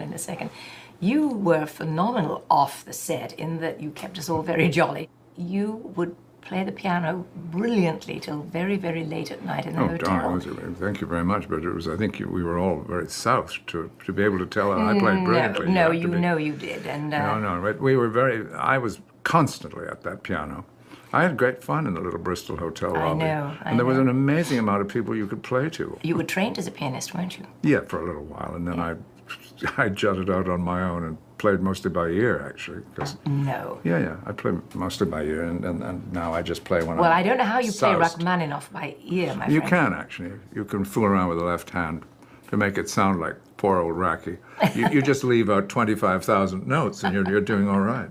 in a second. You were phenomenal off the set in that you kept us all very jolly. You would play the piano brilliantly till very, very late at night in the hotel. Thank you very much, but it was, I think we were all very soused to be able to tell that I played brilliantly. No, you know you did. And No, but we were I was constantly at that piano. I had great fun in the little Bristol hotel lobby. And there was an amazing amount of people you could play to. You were trained as a pianist, weren't you? Yeah, for a little while, and then I jutted out on my own and played mostly by ear, actually. No. Yeah, I play mostly by ear, and now I just play when Well, I don't know how you play Rachmaninoff by ear, my friend. You can, actually. You can fool around with the left hand to make it sound like poor old Racky. You just leave out 25,000 notes, and you're doing all right.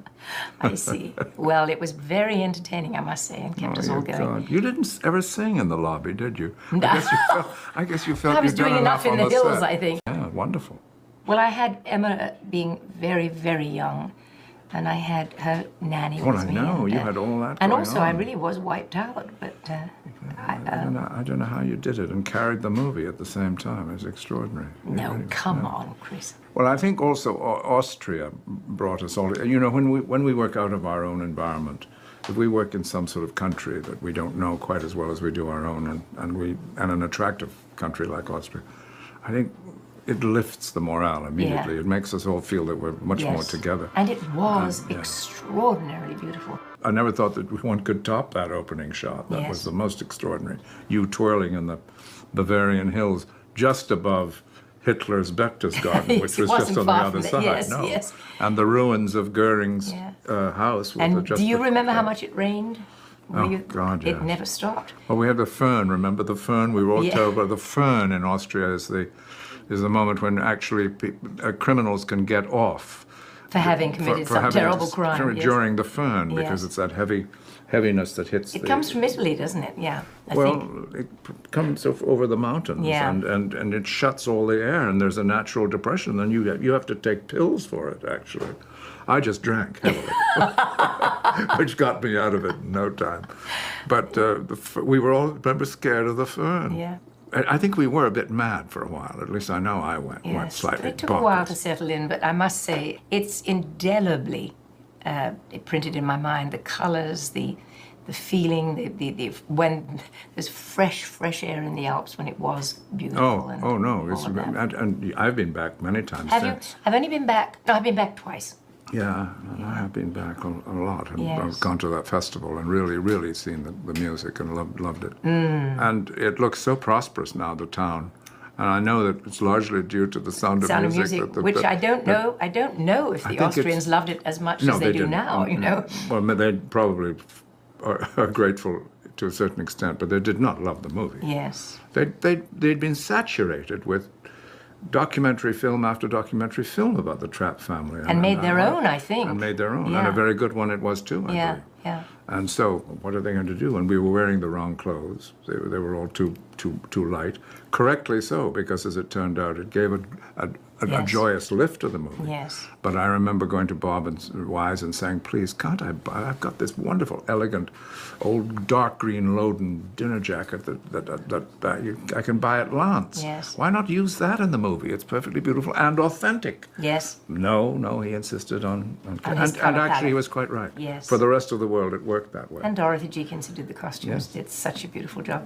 I see. Well, it was very entertaining, I must say, and kept us all going. God. You didn't ever sing in the lobby, did you? No. I guess you felt I was doing enough in the hills, I think. Yeah, wonderful. Well, I had Emma being very, very young, and I had her nanny with me. I know. You had all that and going also, on. I really was wiped out, but I don't know how you did it and carried the movie at the same time. It's extraordinary. No, come on, Chris. Well, I think also Austria brought us all. You know, when we work out of our own environment, if we work in some sort of country that we don't know quite as well as we do our own, and an attractive country like Austria, I think it lifts the morale immediately. Yeah. It makes us all feel that we're much more together. And it was extraordinarily beautiful. I never thought that one could top that opening shot. That was the most extraordinary. You twirling in the Bavarian hills just above Hitler's Berchtesgaden, which was just on the other side. Yes. And the ruins of Goering's house. And do you remember how much it rained? God, yes. It never stopped. Well, we had the föhn. Remember the föhn? We were all told about the föhn in Austria is the moment when actually criminals can get off. For having committed some terrible crime. During the föhn, because it's that heaviness that hits It comes from Italy, doesn't it? Yeah. I think. It comes over the mountains, and it shuts all the air, and there's a natural depression, and you have to take pills for it, actually. I just drank heavily, which got me out of it in no time. But we were all, remember, scared of the föhn. Yeah. I think we were a bit mad for a while. At least I know I went slightly bonkers. It took a while to settle in, but I must say it's indelibly printed in my mind. The colours, the feeling, the when there's fresh air in the Alps when it was beautiful. And I've been back many times. Have you? I've only been back. No, I've been back twice. Yeah, I have been back a lot, and I've gone to that festival and really seen the music and loved it. And it looks so prosperous now, the town. And I know that it's largely due to the Sound of Music. Which I don't know. I don't know if the Austrians loved it as much as they do now. You know. Well, they probably are grateful to a certain extent, but they did not love the movie. Yes. They'd been saturated with documentary film after documentary film about the Trapp family. And made their own, I think. And made their own. Yeah. And a very good one it was, too, I believe. Yeah. And so, what are they going to do? And we were wearing the wrong clothes. They were all too light. Correctly so, because as it turned out, it gave a joyous lift to the movie. Yes. But I remember going to Bob and Wise and saying, please, can't I buy? I've got this wonderful, elegant, old dark green Loden dinner jacket that I can buy at Lance. Yes. Why not use that in the movie? It's perfectly beautiful and authentic. Yes. No, he insisted on and actually he was quite right. Yes. For the rest of the world, it worked that way. And Dorothy Jenkins, who did the costumes, did such a beautiful job.